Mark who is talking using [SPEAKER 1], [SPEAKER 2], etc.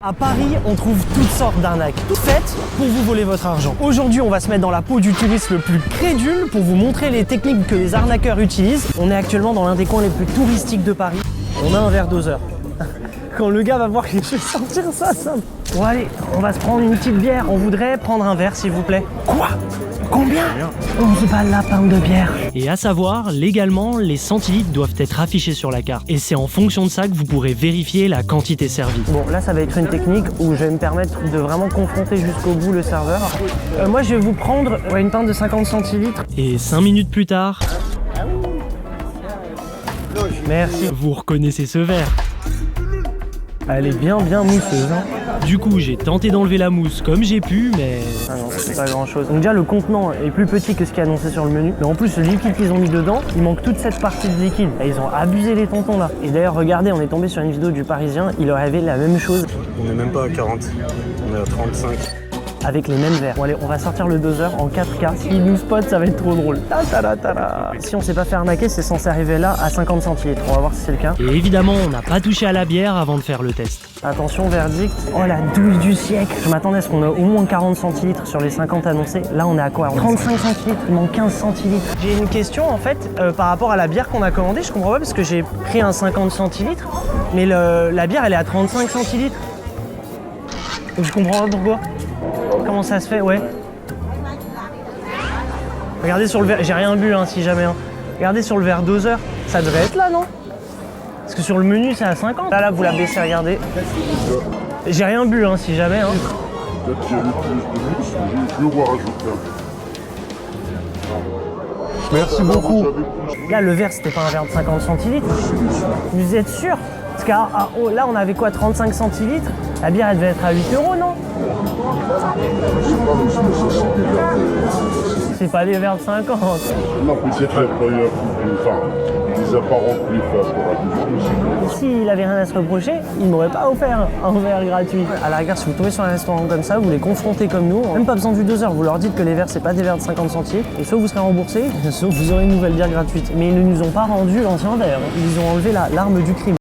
[SPEAKER 1] À Paris, on trouve toutes sortes d'arnaques, toutes faites pour vous voler votre argent. Aujourd'hui, on va se mettre dans la peau du touriste le plus crédule pour vous montrer les techniques que les arnaqueurs utilisent. On est actuellement dans l'un des coins les plus touristiques de Paris. On a un verre doseur. Quand le gars va voir que je vais sortir ça... Bon allez, on va se prendre une petite bière. On voudrait prendre un verre, s'il vous plaît. Quoi? Combien? 11 balles la pinte de bière.
[SPEAKER 2] Et à savoir, légalement, les centilitres doivent être affichés sur la carte. Et c'est en fonction de ça que vous pourrez vérifier la quantité servie.
[SPEAKER 1] Bon, là, ça va être une technique où je vais me permettre de vraiment confronter jusqu'au bout le serveur. Moi, je vais vous prendre une pinte de 50 centilitres.
[SPEAKER 2] Et 5 minutes plus tard,
[SPEAKER 1] Merci.
[SPEAKER 2] vous reconnaissez ce verre.
[SPEAKER 1] Elle est bien mousseuse, hein.
[SPEAKER 2] Du coup, j'ai tenté d'enlever la mousse comme j'ai pu, mais...
[SPEAKER 1] Ah non, c'est pas grand chose. Donc déjà, le contenant est plus petit que ce qui est annoncé sur le menu. Mais en plus, le liquide qu'ils ont mis dedans, il manque toute cette partie de liquide. Et ils ont abusé les tontons là. Et d'ailleurs, regardez, on est tombé sur une vidéo du Parisien, il leur avait la même chose.
[SPEAKER 3] On n'est même pas à 40, on est à 35.
[SPEAKER 1] Avec les mêmes verres. Bon allez, on va sortir le doseur en 4K. S'il nous spot, ça va être trop drôle. Si on s'est pas fait arnaquer, c'est censé arriver là à 50 centilitres. On va voir si c'est le cas.
[SPEAKER 2] Et évidemment, on n'a pas touché à la bière avant de faire le test.
[SPEAKER 1] Attention, verdict. Oh, la douille du siècle. Je m'attendais à ce qu'on ait au moins 40 centilitres sur les 50 annoncés. Là, on est à quoi? 35 centilitres. Il manque 15 centilitres. J'ai une question, en fait, par rapport à la bière qu'on a commandée. Je comprends pas parce que j'ai pris un 50 centilitres, mais la bière, elle est à 35 centilitres. Donc, je comprends pas pourquoi. Comment ça se fait? Ouais. Regardez sur le verre. J'ai rien bu, hein, si jamais. Hein. Regardez sur le verre doseur. Ça devrait être là, non? Parce que sur le menu, c'est à 50. Là, vous la baissez, regardez. J'ai rien bu, hein, si jamais. Hein.
[SPEAKER 4] Peut-être qu'il y avait plus de mousse, je vais voir ajouter. Merci beaucoup.
[SPEAKER 1] Là, le verre, c'était pas un verre de 50 centilitres. Vous êtes sûr? Parce que là, on avait quoi? 35 centilitres? La bière, elle devait être à 8 €, non? C'est pas des verres de 50.
[SPEAKER 4] Non, peut-être qu'il y a pas eu des apparences plus favorables.
[SPEAKER 1] S'il avait rien à se reprocher, il m'aurait pas offert un verre gratuit. À la rigueur, si vous tombez sur un restaurant comme ça, vous les confrontez comme nous, même pas besoin du doseur, vous leur dites que les verres, c'est pas des verres de 50 centilitres, et soit vous serez remboursé, soit vous aurez une nouvelle bière gratuite. Mais ils ne nous ont pas rendu l'ancien verre, ils ont enlevé l'arme du crime.